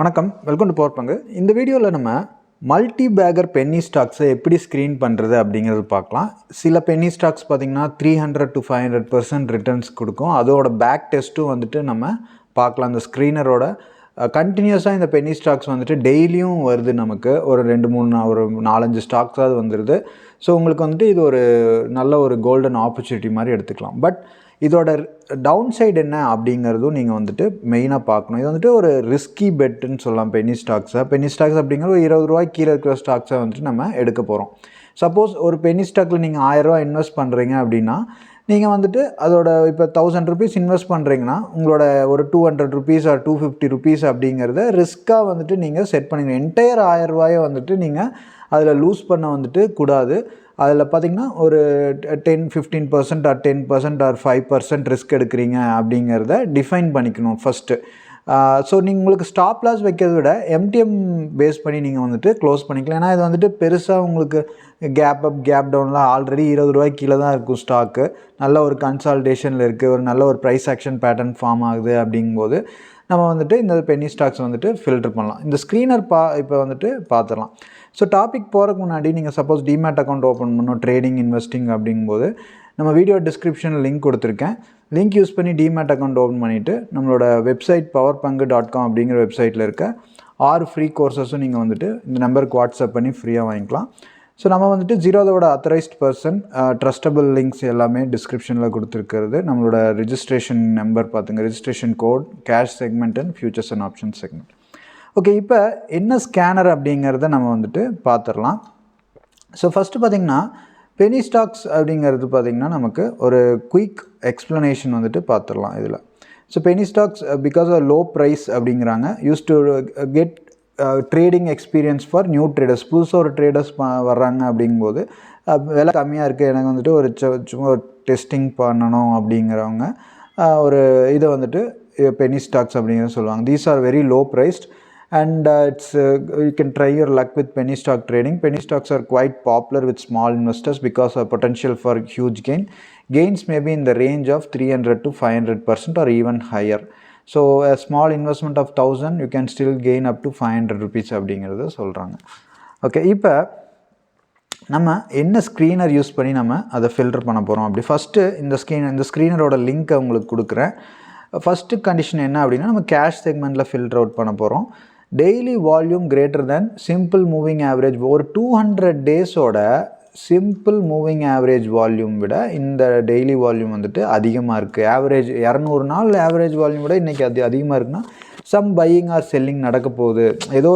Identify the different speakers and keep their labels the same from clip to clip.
Speaker 1: வணக்கம், welcome to power பங்கு. இந்த வீடியோவில் நம்ம மல்டி பேக்கர் பென்னி ஸ்டாக்ஸை எப்படி ஸ்க்ரீன் பண்ணுறது அப்படிங்கிறது பார்க்கலாம். சில பென்னி ஸ்டாக்ஸ் பார்த்திங்கன்னா 300 to 500% ரிட்டர்ன்ஸ் கொடுக்கும். அதோட பேக் டெஸ்ட்டும் வந்துட்டு நம்ம பார்க்கலாம். அந்த ஸ்க்ரீனரோட கண்டினியூஸாக இந்த பென்னி ஸ்டாக்ஸ் வந்துட்டு டெய்லியும் வருது. நமக்கு ஒரு 4-5 ஸ்டாக்ஸாவது வந்துடுது. ஸோ உங்களுக்கு வந்துட்டு இது ஒரு நல்ல ஒரு கோல்டன் ஆப்பர்ச்சுனிட்டி மாதிரி எடுத்துக்கலாம். பட் இதோட டவுன் சைடு என்ன அப்படிங்கிறதும் நீங்கள் வந்துட்டு மெயினாக பார்க்கணும். இது வந்துட்டு ஒரு ரிஸ்கி பெட்டுன்னு சொல்லலாம். பென்னி ஸ்டாக்ஸ் அப்படிங்கிற ஒரு 20 ரூபாய்க்கு கீழே இருக்கிற ஸ்டாக்ஸை வந்துட்டு நம்ம எடுக்க போகிறோம். சப்போஸ் ஒரு பென்னி ஸ்டாக்கில் நீங்கள் 1000 ரூபா இன்வெஸ்ட் பண்ணுறீங்க அப்படின்னா நீங்கள் வந்துட்டு அதோட இப்போ 1000 rupees இன்வெஸ்ட் பண்ணுறீங்கன்னா உங்களோட ஒரு 200 rupees or 250 rupees அப்படிங்கிறத ரிஸ்க்காக வந்துட்டு நீங்கள் செட் பண்ணிங்க. என்டையர் 1000 ரூபாயை வந்துட்டு நீங்கள் அதில் லூஸ் பண்ண வந்துட்டு கூடாது. அதில் பார்த்திங்கன்னா ஒரு 10-15% or 10% or 5% ரிஸ்க் எடுக்கிறீங்க அப்படிங்கிறத டிஃபைன் பண்ணிக்கணும் ஃபஸ்ட்டு. ஸோ நீங்கள் உங்களுக்கு ஸ்டாப் லாஸ் வைக்கிறத விட எம்டிஎம் பேஸ் பண்ணி நீங்கள் வந்துட்டு க்ளோஸ் பண்ணிக்கலாம். ஏன்னா இது வந்துட்டு பெருசாக உங்களுக்கு கேப் அப் கேப் டவுன்லாம் ஆல்ரெடி 20 ரூபாய்க்கு கீழே தான் இருக்கும் ஸ்டாக்கு. நல்ல ஒரு கன்சால்டேஷனில் இருக்குது, ஒரு நல்ல ஒரு ப்ரைஸ் ஆக்ஷன் பேட்டர்ன் ஃபார்ம் ஆகுது. அப்படிங்கும்போது நம்ம வந்துட்டு இந்த பென்னி ஸ்டாக்ஸ் வந்துட்டு ஃபில்டர் பண்ணலாம். இந்த ஸ்க்ரீனர் இப்போ வந்துட்டு பார்த்துடலாம். ஸோ டாபிக் போகிறதுக்கு முன்னாடி நீங்கள் சப்போஸ் டிமேட் அக்கௌண்ட் ஓப்பன் பண்ணணும் ட்ரேடிங் இன்வெஸ்டிங் அப்படிங்கும்போது நம்ம வீடியோ டிஸ்கிரிப்ஷனில் லிங்க் கொடுத்துருக்கேன். லிங்க் யூஸ் பண்ணி டிமேட் அக்கௌண்ட் ஓப்பன் பண்ணிவிட்டு நம்மளோட வெப்சைட் powerpangu.com அப்படிங்கிற வெப்சைட்டில் இருக்க 6 ஃப்ரீ கோர்சஸும் நீங்கள் வந்துட்டு இந்த நம்பருக்கு வாட்ஸ்அப் பண்ணி ஃப்ரீயாக வாங்கிக்கலாம். ஸோ நம்ம வந்துட்டு ஜீரோதாவோட அத்தரைஸ்ட் பர்சன், ட்ரஸ்டபிள் லிங்க்ஸ் எல்லாமே டிஸ்கிரிப்ஷனில் கொடுத்துருக்கிறது. நம்மளோட ரிஜிஸ்ட்ரேஷன் நம்பர் பார்த்துங்க, registration code, cash segment and futures and option segment. Okay, இப்போ என்ன ஸ்கேனர் அப்படிங்கிறத நம்ம வந்துட்டு பார்த்துடலாம். ஸோ ஃபஸ்ட்டு பார்த்திங்கன்னா பென்னி ஸ்டாக்ஸ் அப்படிங்கிறது பார்த்திங்கன்னா நமக்கு ஒரு குயிக் எக்ஸ்ப்ளனேஷன் வந்துட்டு பார்த்துடலாம் இதில். So penny stocks because of low price அப்படிங்கிறாங்க, use to get trading experience for new traders. புதுசாக ஒரு ட்ரேடர்ஸ் வர்றாங்க அப்படிங்கும்போது விலை கம்மியாக இருக்குது, எனக்கு வந்துட்டு ஒரு சும்மா ஒரு டெஸ்டிங் பண்ணணும் அப்படிங்கிறவங்க ஒரு இதை வந்துட்டு பென்னி ஸ்டாக்ஸ் அப்படிங்கிறத சொல்லுவாங்க. These are very low prized and you can try your luck with penny stock trading. Penny stocks are quite popular with small investors because of potential for huge gains may be in the range of 300 to 500% or even higher. So a small investment of 1000 you can still gain up to 500 rupees அப்படிங்கிறத சொல்கிறாங்க. Okay, இப்போ நம்ம என்ன screener use பண்ணி நம்ம அதை filter பண்ண போகிறோம். அப்படி ஃபஸ்ட்டு இந்த ஸ்க்ரீனரோட லிங்க்கை உங்களுக்கு கொடுக்குறேன். ஃபஸ்ட்டு கண்டிஷன் என்ன அப்படின்னா நம்ம கேஷ் செக்மெண்ட்டில் ஃபில்டர் அவுட் பண்ண போகிறோம். Daily volume greater than simple moving average. ஒரு 200 டேஸோட சிம்பிள் மூவிங் ஆவரேஜ் வால்யூம் விட இந்த டெய்லி வால்யூம் வந்துட்டு அதிகமாக இருக்குது. ஆவரேஜ் 200 நாள் ஆவரேஜ் வால்யூம் விட இன்றைக்கி அதிகமாக இருக்குன்னா சம் பையிங் ஆர் செல்லிங் நடக்க போகுது, ஏதோ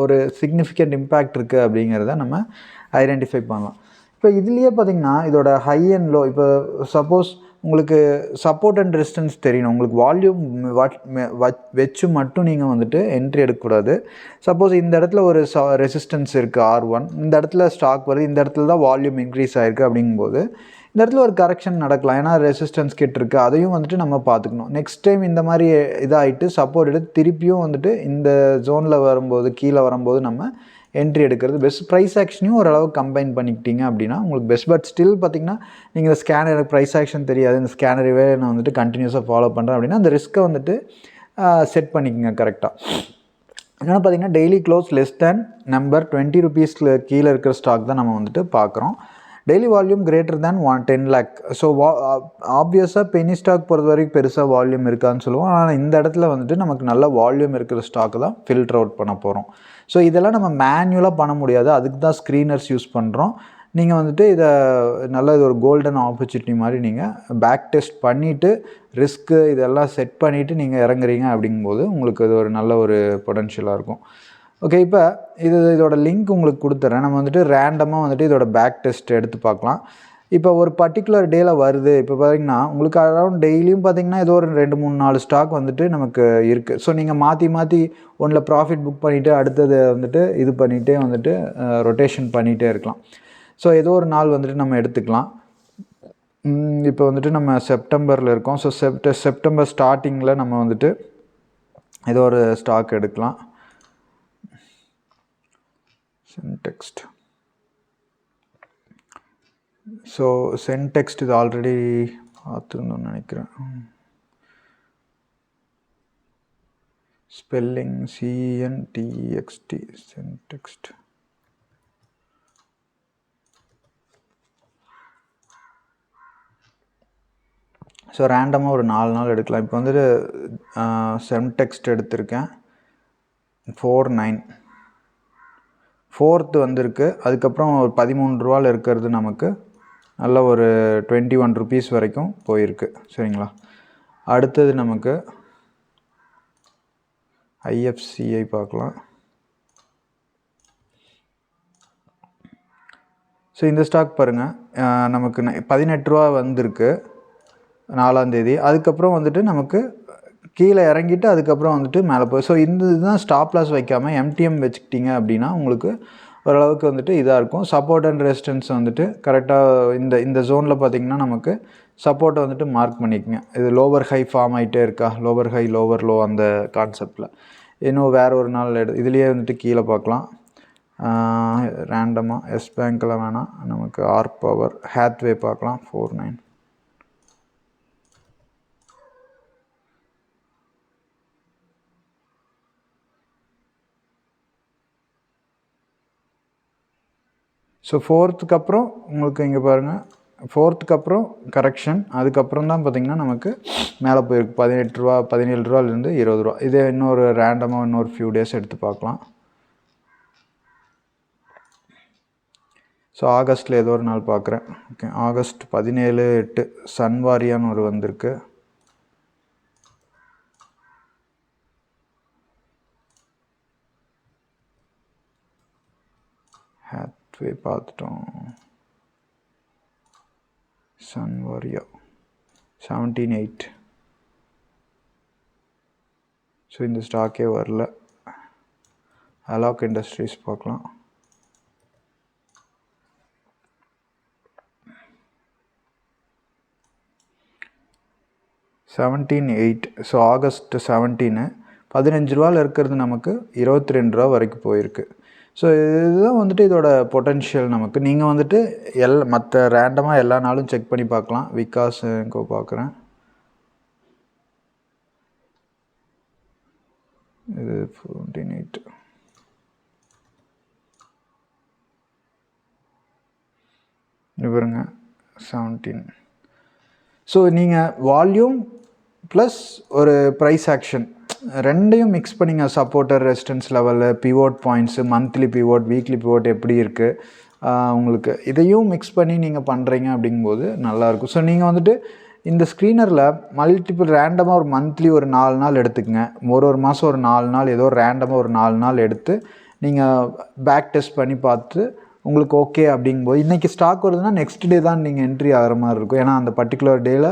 Speaker 1: ஒரு சிக்னிஃபிகண்ட் இம்பேக்ட் இருக்குது அப்படிங்கிறத நம்ம ஐடென்டிஃபை பண்ணலாம். இப்போ இதுலேயே பார்த்திங்கன்னா இதோட ஹை அண்ட் லோ, இப்போ சப்போஸ் உங்களுக்கு சப்போர்ட் அண்ட் ரெசிஸ்டன்ஸ் தெரியணும், உங்களுக்கு வால்யூம் வச்சு மட்டும் நீங்கள் வந்துட்டு என்ட்ரி எடுக்கக்கூடாது. சப்போஸ் இந்த இடத்துல ஒரு ரெசிஸ்டன்ஸ் இருக்குது R1, இந்த இடத்துல ஸ்டாக் வருது, இந்த இடத்துல தான் வால்யூம் இன்க்ரீஸ் ஆகிருக்கு அப்படிங்கும்போது இந்த இடத்துல ஒரு கரெக்ஷன் நடக்கலாம். ஏன்னா ரெசிஸ்டன்ஸ் கிட்ட இருக்குது, அதையும் வந்துட்டு நம்ம பார்த்துக்கணும். நெக்ஸ்ட் டைம் இந்த மாதிரி இதாகிட்டு சப்போர்ட் எடுத்து திருப்பியும் வந்துட்டு இந்த ஜோனில் வரும்போது கீழே வரும்போது நம்ம என்ட்ரி எடுக்கிறது பெஸ்ட். ப்ரைஸ் ஆக்ஷனையும் ஓரளவு கம்பைன் பண்ணிக்கிட்டீங்க அப்படின்னா உங்களுக்கு பெஸ்ட். பட் ஸ்டில் பார்த்திங்கன்னா நீங்கள் இந்த ஸ்கேனர், எனக்கு ப்ரைஸ் ஆக்ஷன் தெரியாது, இந்த ஸ்கேனரவே நான் வந்துட்டு கண்டினியூஸாக ஃபாலோ பண்ணுறேன் அப்படின்னா அந்த ரிஸ்க்கை வந்துட்டு செட் பண்ணிக்கோங்க கரெக்டாக. என்னென்னா பார்த்திங்கன்னா daily close less than number 20 rupeesக்கு கீழே இருக்கிற ஸ்டாக் தான் நம்ம வந்துட்டு பார்க்குறோம். Daily volume greater than 10 lakh. So ஆப்வியஸாக பென்னி ஸ்டாக் பொறுத்த வரைக்கும் பெருசாக வால்யூம் இருக்கான்னு சொல்லுவோம். ஆனால் இந்த இடத்துல வந்துட்டு நமக்கு நல்ல வால்யூம் இருக்கிற ஸ்டாக்கு தான் ஃபில்டர் அவுட் பண்ண போகிறோம். ஸோ இதெல்லாம் நம்ம மேனுவலாக பண்ண முடியாது, அதுக்கு தான் ஸ்க்ரீனர்ஸ் யூஸ் பண்ணுறோம். நீங்கள் வந்துட்டு இதை நல்ல ஒரு கோல்டன் ஆப்பர்ச்சுனிட்டி மாதிரி நீங்கள் பேக் டெஸ்ட் பண்ணிவிட்டு ரிஸ்க்கு இதெல்லாம் செட் பண்ணிவிட்டு நீங்கள் இறங்குறீங்க அப்படிங்கும்போது உங்களுக்கு இது ஒரு நல்ல ஒரு பொட்டன்ஷியலாக இருக்கும். ஓகே, இப்போ இதோட லிங்க் உங்களுக்கு கொடுத்துட்றேன். நம்ம வந்துட்டு ரேண்டமாக வந்துட்டு இதோட பேக் டெஸ்ட் எடுத்து பார்க்கலாம். இப்போ ஒரு பர்டிகுலர் டேயில் வருது. இப்போ பார்த்திங்கன்னா உங்களுக்கு அரௌண்ட் டெய்லியும் பார்த்திங்கன்னா ஏதோ ஒரு 2-3-4 ஸ்டாக் வந்துட்டு நமக்கு இருக்குது. ஸோ நீங்கள் மாற்றி ஒன்றில் ப்ராஃபிட் புக் பண்ணிவிட்டு அடுத்தது வந்துட்டு இது பண்ணிகிட்டே வந்துட்டு ரொட்டேஷன் பண்ணிகிட்டே இருக்கலாம். ஸோ ஏதோ ஒரு நாள் வந்துட்டு நம்ம எடுத்துக்கலாம். இப்போ வந்துட்டு நம்ம செப்டம்பரில் இருக்கோம். ஸோ செப்டம்பர் ஸ்டார்டிங்கில் நம்ம வந்துட்டு ஏதோ ஒரு ஸ்டாக் எடுக்கலாம். Sentext. ஸோ சென்டெக்ஸ்ட் இது ஆல்ரெடி பார்த்துருந்தோன்னு நினைக்கிறேன். Spelling CENTEXT syntext. ஸோ ரேண்டமாக ஒரு 4 நாள் எடுக்கலாம். இப்போ வந்துட்டு செம்டெக்ஸ்ட் எடுத்திருக்கேன் 49. 4th வந்திருக்கு. அதுக்கப்புறம் ஒரு 13 ரூபாயில் இருக்கிறது நமக்கு நல்ல ஒரு 21 rupees வரைக்கும் போயிருக்கு. சரிங்களா? அடுத்தது நமக்கு IFCI பார்க்கலாம். ஸோ இந்த ஸ்டாக் பாருங்கள், நமக்கு 18 ரூபா வந்திருக்கு 4ஆம் தேதி. அதுக்கப்புறம் வந்துட்டு நமக்கு கீழே இறங்கிட்டு அதுக்கப்புறம் வந்துட்டு மேலே போய், ஸோ இந்த இதுதான் ஸ்டாப் லாஸ் வைக்காமல் MTM வச்சுக்கிட்டீங்க அப்படின்னா உங்களுக்கு ஓரளவுக்கு வந்துட்டு இதாக இருக்கும். சப்போர்ட் அண்ட் ரெசிஸ்டன்ஸ் வந்துட்டு கரெக்டாக இந்த ஜோனில் பார்த்திங்கன்னா நமக்கு சப்போர்ட்டை வந்துட்டு மார்க் பண்ணிக்கங்க. இது லோவர் ஹை ஃபார்ம் ஆகிட்டே இருக்கா, லோவர் ஹை லோவர் லோ அந்த கான்செப்டில். இன்னும் வேறு ஒரு நாள் இதுலேயே வந்துட்டு கீழே பார்க்கலாம். ரேண்டமாக எஸ் பேங்க்கில் வேணாம், நமக்கு ஆர் பவர் ஹேத்வே பார்க்கலாம் 49. ஸோ 4th அப்புறம் உங்களுக்கு இங்கே பாருங்கள், 4th அப்புறம் கரெக்ஷன், அதுக்கப்புறம் தான் பார்த்திங்கன்னா நமக்கு மேலே போயிருக்கு 18 ரூபா 17 ரூபாலேருந்து 20 ரூபா. இதே இன்னொரு ரேண்டமாக இன்னொரு ஃபியூ டேஸ் எடுத்து பார்க்கலாம். ஸோ ஆகஸ்ட்டில் ஏதோ ஒரு நாள் பார்க்குறேன். ஓகே, ஆகஸ்ட் 17/8 சன்வாரியான்னு ஒரு வந்திருக்கு. ஹேத்வே பார்த்துட்டோம். சன்வாரியா 17/8. ஸோ இந்த ஸ்டாக்கே வரல. அலாக் இண்டஸ்ட்ரீஸ் பார்க்கலாம். $17.8. ஸோ ஆகஸ்ட் 17 15 ரூபாயில் இருக்கிறது நமக்கு 22 ரூபா வரைக்கும் போயிருக்கு. ஸோ இதுதான் வந்துட்டு இதோட பொட்டென்ஷியல் நமக்கு. நீங்கள் வந்துட்டு மற்ற ரேண்டமாக எல்லா நாளும் செக் பண்ணி பார்க்கலாம். விகாஸ் எங்கோ பார்க்குறேன், இது 14.8. இவருங்க 17. ஸோ நீங்கள் வால்யூம் ப்ளஸ் ஒரு ப்ரைஸ் ஆக்ஷன் ரெண்டையும் மிக்ஸ் பண்ணிங்க. சப்போர்ட்டர் ரெசிஸ்டன்ஸ் லெவலில் pivot points, monthly pivot, weekly pivot எப்படி இருக்குது உங்களுக்கு, இதையும் மிக்ஸ் பண்ணி நீங்கள் பண்ணுறீங்க அப்படிங்கும்போது நல்லாயிருக்கும். ஸோ நீங்கள் வந்துட்டு இந்த ஸ்க்ரீனரில் மல்டிபிள் ரேண்டமாக ஒரு மந்த்லி ஒரு 4 நாள் எடுத்துக்கங்க. ஒரு மாதம் ஒரு 4 நாள் ஏதோ ரேண்டமாக ஒரு 4 நாள் எடுத்து நீங்கள் பேக் டெஸ்ட் பண்ணி பார்த்து உங்களுக்கு ஓகே அப்படிங்கும்போது, இன்றைக்கி ஸ்டாக் வருதுன்னா நெக்ஸ்ட் டே தான் நீங்கள் என்ட்ரி ஆகிற மாதிரி இருக்கும். ஏன்னா அந்த பர்டிகுலர் டேயில்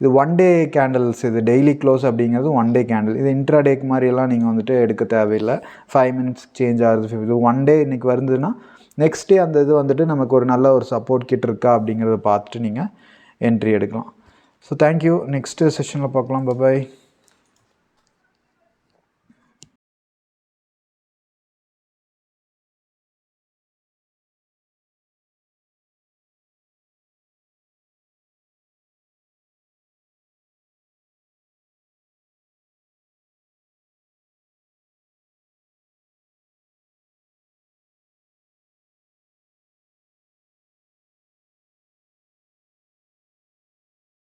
Speaker 1: இது 1 day கேண்டில்ஸ், இது டெய்லி க்ளோஸ் அப்படிங்கிறது 1 day கேண்டில். இது இன்ட்ராடேக்கு மாதிரியெல்லாம் நீங்கள் வந்துட்டு எடுக்க தேவையில்லை. 5 minutes சேஞ்ச் ஆகுது. இது 1 day இன்றைக்கி வருதுன்னா நெக்ஸ்ட் டே அந்த இது வந்துட்டு நமக்கு ஒரு நல்ல ஒரு சப்போர்ட் கிட்ட இருக்கா அப்படிங்கிறத பார்த்துட்டு நீங்கள் என்ட்ரி எடுக்கலாம். So thank you. நெக்ஸ்ட்டு செஷனில் பார்க்கலாம். பாய்.